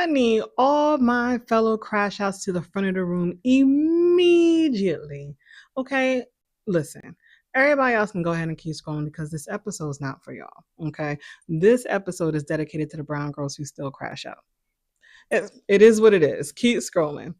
I need all my fellow crash outs to the front of the room immediately. Okay, listen. Everybody else can go ahead and keep scrolling because this episode is not for y'all. Okay, this episode is dedicated to the brown girls who still crash out. It is what it is. Keep scrolling.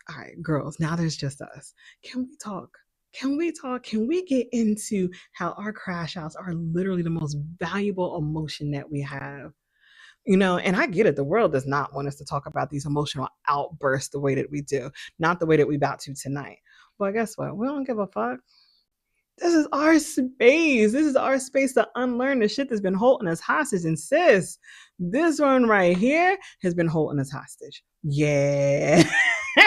All right, girls, now there's just us. Can we talk? Can we talk? Can we get into how our crash outs are literally the most valuable emotion that we have? And I get it. The world does not want us to talk about these emotional outbursts the way that we do, not the way that we about to tonight. But guess what? We don't give a fuck. This is our space. This is our space to unlearn the shit that's been holding us hostage. And sis, this one right here has been holding us hostage. Yeah.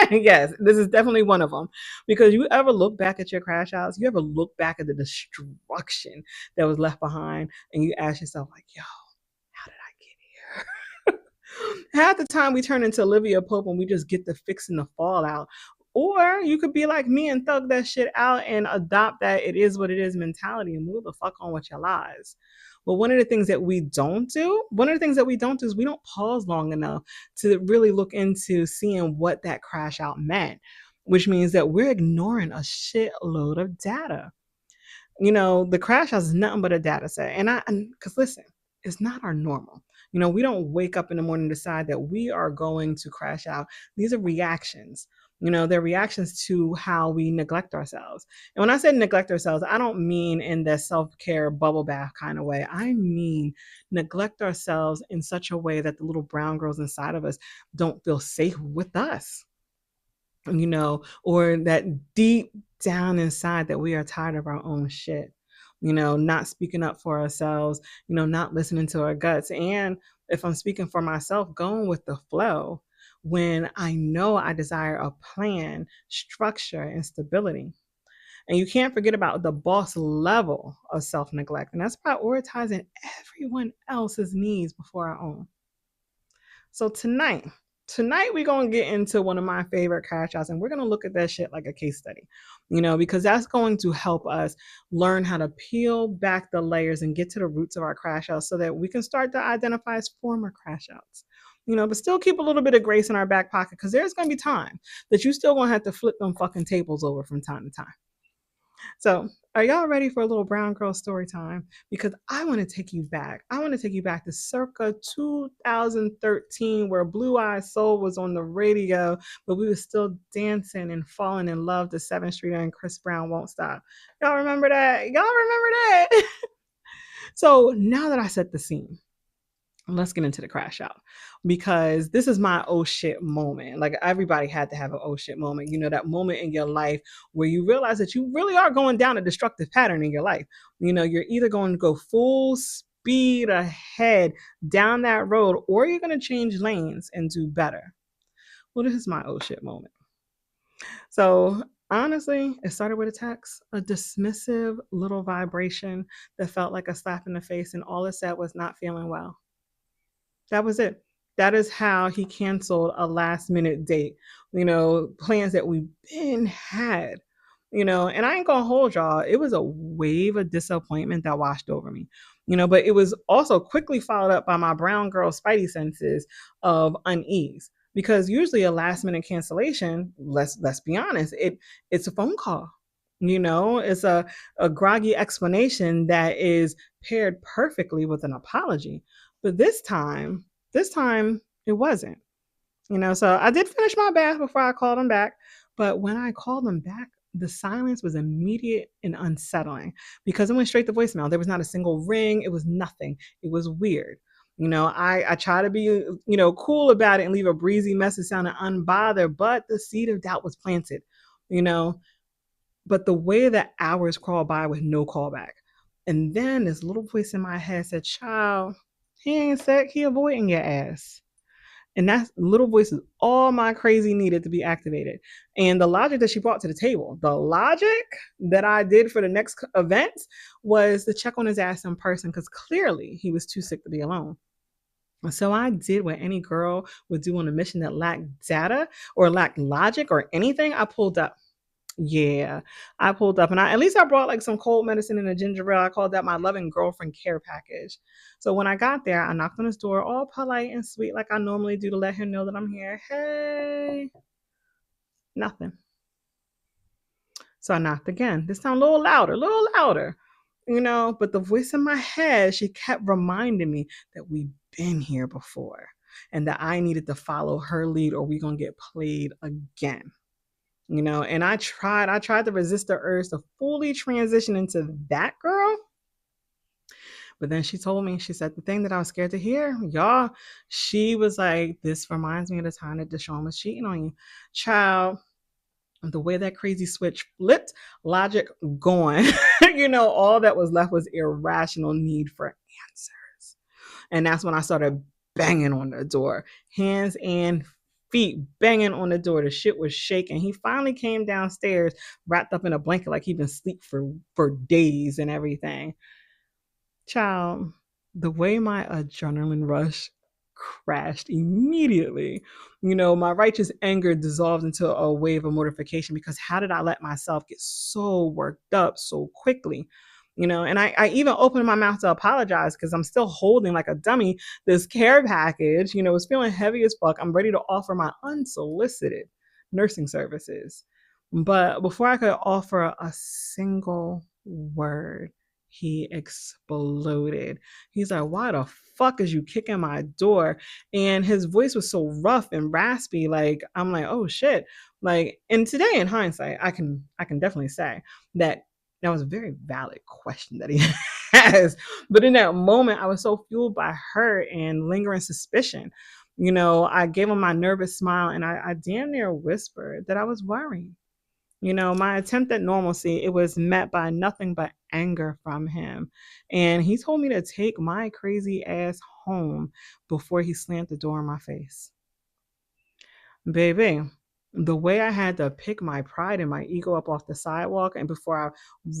Yes, this is definitely one of them. Because you ever look back at your crash outs, you ever look back at the destruction that was left behind, and you ask yourself, like, yo, how did I get here? Half the time we turn into Olivia Pope and we just get the fixing the fallout. Or you could be like me and thug that shit out and adopt that it is what it is mentality and move the fuck on with your lives. But one of the things that we don't do is we don't pause long enough to really look into seeing what that crash out meant, which means that we're ignoring a shitload of data. The crash out is nothing but a data set. Because listen, it's not our normal. We don't wake up in the morning and decide that we are going to crash out. These are reactions. They're reactions to how we neglect ourselves. And when I say neglect ourselves, I don't mean in the self-care bubble bath kind of way. I mean neglect ourselves in such a way that the little brown girls inside of us don't feel safe with us. Or that deep down inside that we are tired of our own shit, not speaking up for ourselves, not listening to our guts. And if I'm speaking for myself, going with the flow when I know I desire a plan, structure, and stability. And you can't forget about the boss level of self-neglect, and that's prioritizing everyone else's needs before our own. So tonight we're going to get into one of my favorite crash outs, and we're going to look at that shit like a case study, because that's going to help us learn how to peel back the layers and get to the roots of our crash outs so that we can start to identify as former crash outs. But still keep a little bit of grace in our back pocket, because there's going to be time that you still going to have to flip them fucking tables over from time to time. So, are y'all ready for a little brown girl story time? Because I want to take you back. I want to take you back to circa 2013, where Blue Eyed Soul was on the radio, but we were still dancing and falling in love to 7th Street and Chris Brown Won't Stop. Y'all remember that? Y'all remember that? So, now that I set the scene, let's get into the crash out, because this is my oh shit moment. Like, everybody had to have an oh shit moment. That moment in your life where you realize that you really are going down a destructive pattern in your life. You're either going to go full speed ahead down that road, or you're going to change lanes and do better. Well, this is my oh shit moment. So honestly, it started with a text, a dismissive little vibration that felt like a slap in the face, and all it said was not feeling well. That was it. That is how he canceled a last minute date, plans that we've been had, and I ain't gonna hold y'all. It was a wave of disappointment that washed over me, but it was also quickly followed up by my brown girl spidey senses of unease. Because usually a last minute cancellation, let's be honest, it's a phone call. It's a groggy explanation that is paired perfectly with an apology. But this time it wasn't. So I did finish my bath before I called him back. But when I called him back, the silence was immediate and unsettling, because it went straight to voicemail. There was not a single ring. It was nothing. It was weird. I try to be, cool about it and leave a breezy message sounding unbothered, but the seed of doubt was planted, but the way that hours crawled by with no callback. And then this little voice in my head said, child, he ain't sick, he avoiding your ass. And that little voice is all my crazy needed to be activated. And the logic that she brought to the table, the logic that I did for the next events, was to check on his ass in person, because clearly he was too sick to be alone. So I did what any girl would do on a mission that lacked data or lacked logic or anything. I pulled up. Yeah, I pulled up and at least I brought like some cold medicine and a ginger ale. I called that my loving girlfriend care package. So when I got there, I knocked on his door, all polite and sweet, like I normally do to let him know that I'm here. Hey, nothing. So I knocked again. This time a little louder, but the voice in my head, she kept reminding me that we've been here before and that I needed to follow her lead or we gonna get played again. And I tried to resist the urge to fully transition into that girl. But then she told me, she said the thing that I was scared to hear, y'all, she was like, this reminds me of the time that Deshaun was cheating on you. Child, the way that crazy switch flipped, logic gone. All that was left was irrational need for answers. And that's when I started banging on the door, hands and feet banging on the door. The shit was shaking. He finally came downstairs, wrapped up in a blanket like he'd been asleep for days and everything. Child, the way my adrenaline rush crashed immediately. My righteous anger dissolved into a wave of mortification because how did I let myself get so worked up so quickly? And I even opened my mouth to apologize because I'm still holding like a dummy this care package. It's feeling heavy as fuck. I'm ready to offer my unsolicited nursing services. But before I could offer a single word, he exploded. He's like, why the fuck is you kicking my door? And his voice was so rough and raspy. Like, I'm like, oh shit. Like, and today in hindsight, I can definitely say that was a very valid question that he has. But in that moment, I was so fueled by hurt and lingering suspicion. I gave him my nervous smile and I damn near whispered that I was worried. My attempt at normalcy, it was met by nothing but anger from him. And he told me to take my crazy ass home before he slammed the door in my face. Baby, the way I had to pick my pride and my ego up off the sidewalk and before I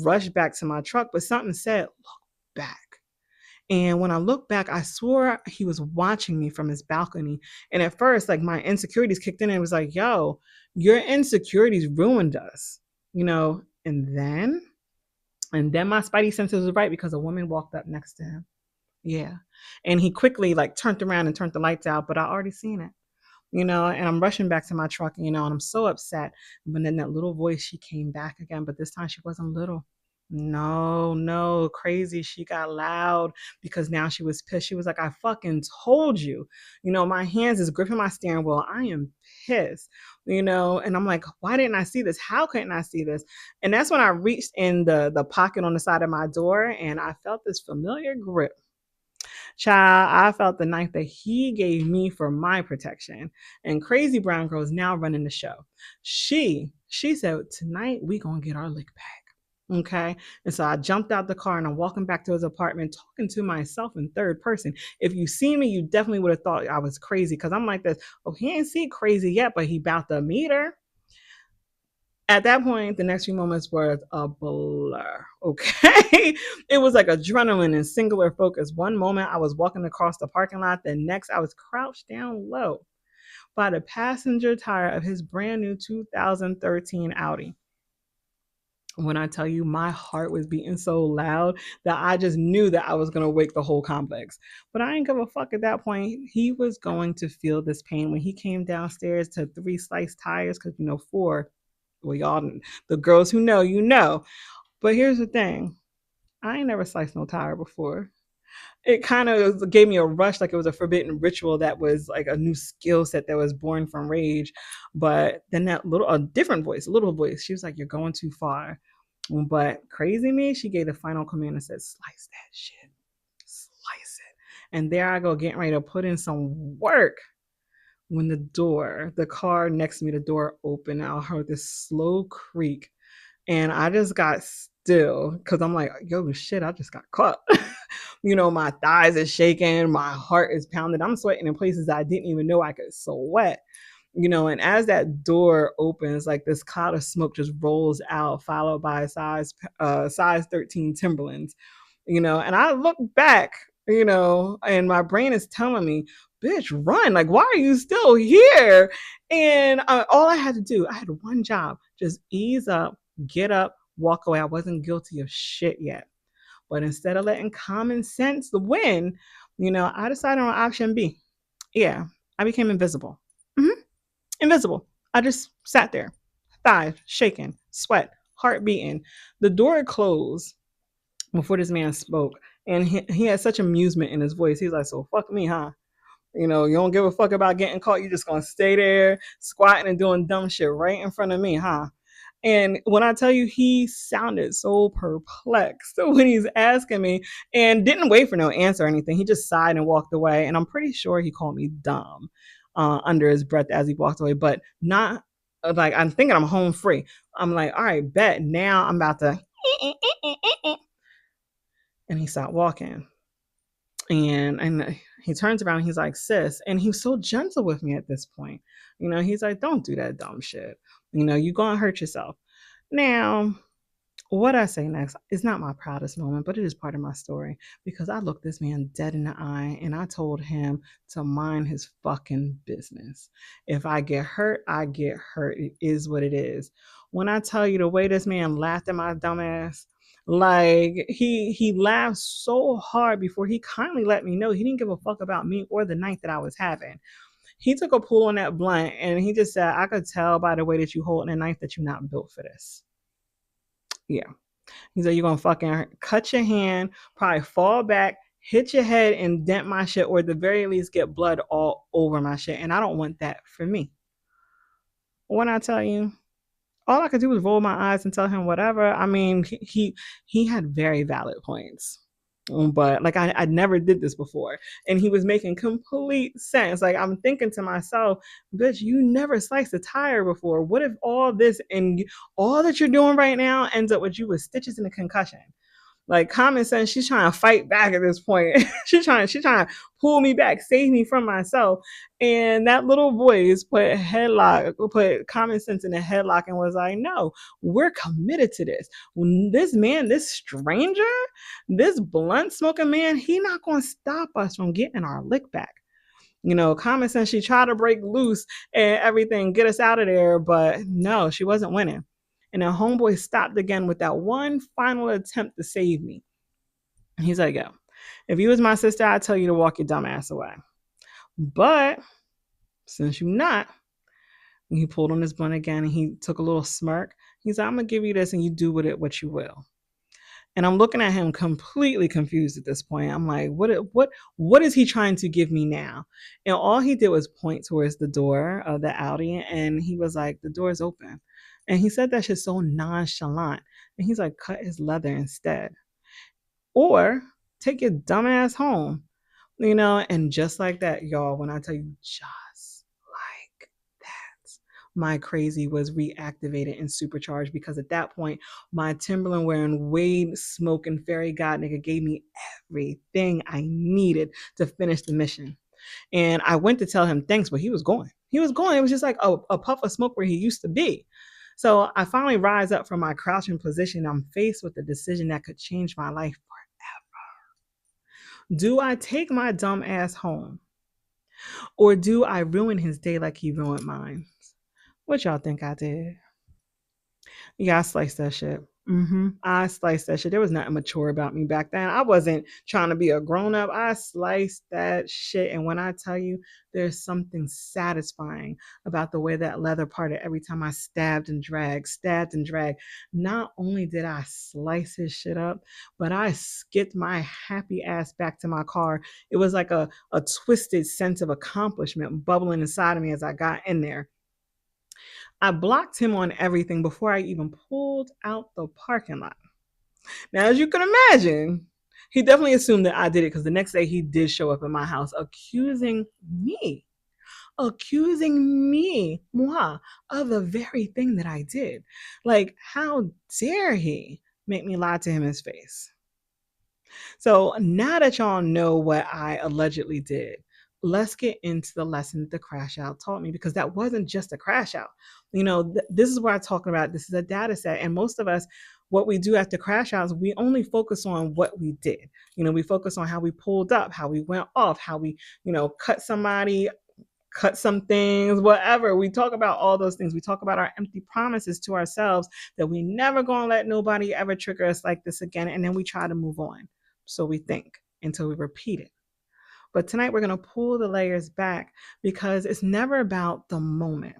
rushed back to my truck, but something said, look back. And when I looked back, I swore he was watching me from his balcony. And at first, like my insecurities kicked in and it was like, yo, your insecurities ruined us, and then my spidey senses was right because a woman walked up next to him. Yeah. And he quickly like turned around and turned the lights out, but I already seen it. And I'm rushing back to my truck, and I'm so upset. But then that little voice, she came back again, but this time she wasn't little. No, no, crazy. She got loud because now she was pissed. She was like, I fucking told you. My hands is gripping my steering wheel. I am pissed, and I'm like, why didn't I see this? How couldn't I see this? And that's when I reached in the pocket on the side of my door and I felt this familiar grip. Child, I felt the knife that he gave me for my protection. And crazy brown girl is now running the show. She said, tonight we gonna get our lick back. Okay. And so I jumped out the car and I'm walking back to his apartment, talking to myself in third person. If you see me, you definitely would have thought I was crazy because I'm like this. Oh, he ain't see crazy yet, but he about to meet her. At that point, the next few moments were a blur. Okay. It was like adrenaline and singular focus. One moment I was walking across the parking lot, the next I was crouched down low by the passenger tire of his brand new 2013 Audi. When I tell you my heart was beating so loud that I just knew that I was going to wake the whole complex. But I didn't give a fuck at that point. He was going to feel this pain when he came downstairs to 3 sliced tires because, 4. Well, y'all, the girls who know, But here's the thing. I ain't never sliced no tire before. It kind of gave me a rush, like it was a forbidden ritual that was like a new skill set that was born from rage. But then a different voice, a little voice, she was like, you're going too far. But crazy me, she gave the final command and said, slice that shit. Slice it. And there I go, getting ready to put in some work when the car next to me, the door opened. I heard this slow creak and I just got still because I'm like, yo, shit, I just got caught. My thighs are shaking, my heart is pounding. I'm sweating in places I didn't even know I could sweat. And as that door opens, like this cloud of smoke just rolls out, followed by size 13 Timberlands, and I look back, and my brain is telling me, bitch, run. Like, why are you still here? And all I had to do, I had one job, just ease up, get up, walk away. I wasn't guilty of shit yet. But instead of letting common sense win, I decided on option B. Yeah, I became invisible. Mm-hmm. Invisible. I just sat there, thighs shaking, sweat, heart beating. The door closed before this man spoke, and he had such amusement in his voice. He's like, "So fuck me, huh? You don't give a fuck about getting caught. You just gonna stay there squatting and doing dumb shit right in front of me, huh?" And when I tell you, he sounded so perplexed when he's asking me and didn't wait for no answer or anything. He just sighed and walked away. And I'm pretty sure he called me dumb under his breath as he walked away, but not like I'm thinking I'm home free. I'm like, all right, bet now I'm about to. And he stopped walking. And he turns around and he's like, sis, and he was so gentle with me at this point. He's like, don't do that dumb shit. You gonna hurt yourself. Now, what I say next is not my proudest moment, but it is part of my story because I looked this man dead in the eye and I told him to mind his fucking business. If I get hurt, I get hurt. It is what it is. When I tell you the way this man laughed at my dumb ass, like he laughed so hard before he kindly let me know he didn't give a fuck about me or the night that I was having. He took a pull on that blunt and he just said, I could tell by the way that you holding a knife that you're not built for this. Yeah. He said, you're going to fucking cut your hand, probably fall back, hit your head and dent my shit, or at the very least get blood all over my shit. And I don't want that for me. When I tell you, all I could do was roll my eyes and tell him whatever. I mean, he had very valid points. But like I never did this before. And he was making complete sense. Like I'm thinking to myself, bitch, you never sliced a tire before. What if all this and all that you're doing right now ends up with you with stitches and a concussion? Like common sense, she's trying to fight back at this point. she's trying to pull me back, save me from myself. And that little voice put common sense in a headlock and was like, no, we're committed to this. This man, this stranger, this blunt smoking man, he not gonna stop us from getting our lick back. Common sense, she tried to break loose and everything, get us out of there, but no, she wasn't winning. And then homeboy stopped again with that one final attempt to save me. He's like, yo, if you was my sister, I'd tell you to walk your dumb ass away. But since you're not, he pulled on his blunt again and he took a little smirk. He's like, I'm going to give you this and you do with it what you will. And I'm looking at him completely confused at this point. I'm like, what is he trying to give me now? And all he did was point towards the door of the Audi and he was like, the door's open. And he said that shit so nonchalant. And he's like, cut his leather instead. Or take your dumb ass home. And just like that, y'all, when I tell you just like that, my crazy was reactivated and supercharged because at that point, my Timberland wearing Wade smoking fairy god nigga gave me everything I needed to finish the mission. And I went to tell him thanks, but he was going. It was just like a puff of smoke where he used to be. So I finally rise up from my crouching position. I'm faced with a decision that could change my life forever. Do I take my dumb ass home? Or do I ruin his day like he ruined mine? What y'all think I did? Yeah, I sliced that shit. I sliced that shit. There was nothing mature about me back then. I wasn't trying to be a grown up. I sliced that shit. And when I tell you, there's something satisfying about the way that leather parted every time I stabbed and dragged. Not only did I slice his shit up, but I skipped my happy ass back to my car. It was like a twisted sense of accomplishment bubbling inside of me as I got in there. I blocked him on everything before I even pulled out the parking lot. Now, as you can imagine, he definitely assumed that I did it because the next day he did show up at my house accusing me, moi, of the very thing that I did. Like, how dare he make me lie to him in his face? So now that y'all know what I allegedly did, let's get into the lesson that the crash out taught me, because that wasn't just a crash out. This is what I'm talking about. This is a data set. And most of us, what we do after crash outs, we only focus on what we did. We focus on how we pulled up, how we went off, how we, cut somebody, cut some things, whatever. We talk about all those things. We talk about our empty promises to ourselves that we never gonna let nobody ever trigger us like this again. And then we try to move on. So we think until we repeat it. But tonight we're going to pull the layers back because it's never about the moment.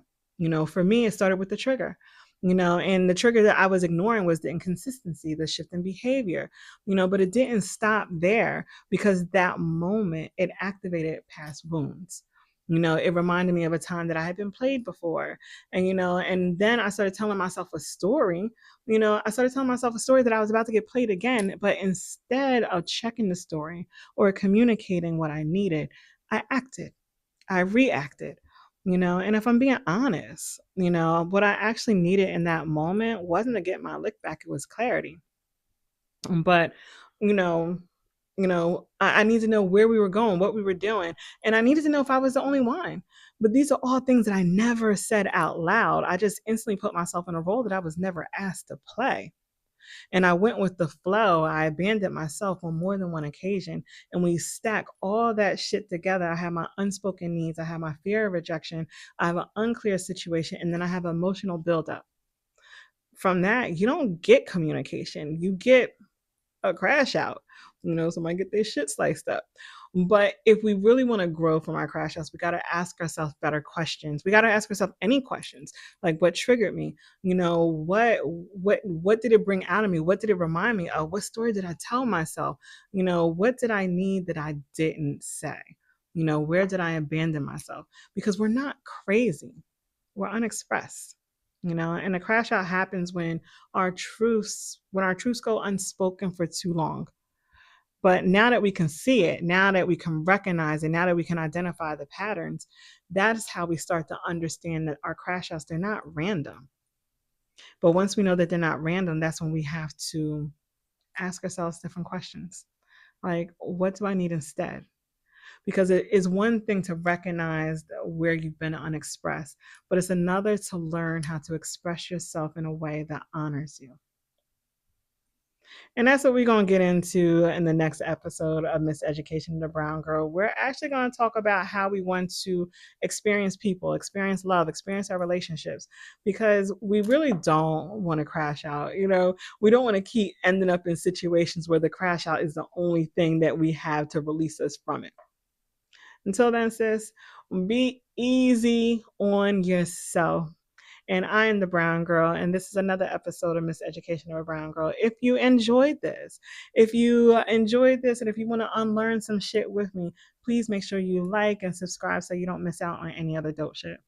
For me, it started with the trigger. And the trigger that I was ignoring was the inconsistency, the shift in behavior, but it didn't stop there because that moment it activated past wounds. It reminded me of a time that I had been played before. And then I started telling myself a story. I started telling myself a story that I was about to get played again, but instead of checking the story or communicating what I needed, I acted, I reacted. And if I'm being honest, what I actually needed in that moment wasn't to get my lick back, it was clarity. But, you know, I need to know where we were going, what we were doing, and I needed to know if I was the only one. But these are all things that I never said out loud. I just instantly put myself in a role that I was never asked to play. And I went with the flow. I abandoned myself on more than one occasion. And we stack all that shit together. I have my unspoken needs. I have my fear of rejection. I have an unclear situation. And then I have emotional buildup. From that, you don't get communication. You get a crash out. Somebody get their shit sliced up. But if we really want to grow from our crash outs, we got to ask ourselves better questions. We got to ask ourselves any questions, like what triggered me. What did it bring out of me? What did it remind me of? What story did I tell myself? What did I need that I didn't say? Where did I abandon myself? Because we're not crazy. We're unexpressed. And a crash out happens when our truths go unspoken for too long. But now that we can see it, now that we can recognize it, now that we can identify the patterns, that's how we start to understand that our crash outs, they're not random. But once we know that they're not random, that's when we have to ask ourselves different questions. Like, what do I need instead? Because it is one thing to recognize where you've been unexpressed, but it's another to learn how to express yourself in a way that honors you. And that's what we're going to get into in the next episode of Miseducation of the Brown Girl. We're actually going to talk about how we want to experience people, experience love, experience our relationships, because we really don't want to crash out. We don't want to keep ending up in situations where the crash out is the only thing that we have to release us from it. Until then, sis, be easy on yourself. And I am the Brown Girl, and this is another episode of Miseducation of a Brown Girl. If you enjoyed this, and if you want to unlearn some shit with me, please make sure you like and subscribe so you don't miss out on any other dope shit.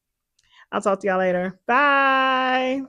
I'll talk to y'all later. Bye.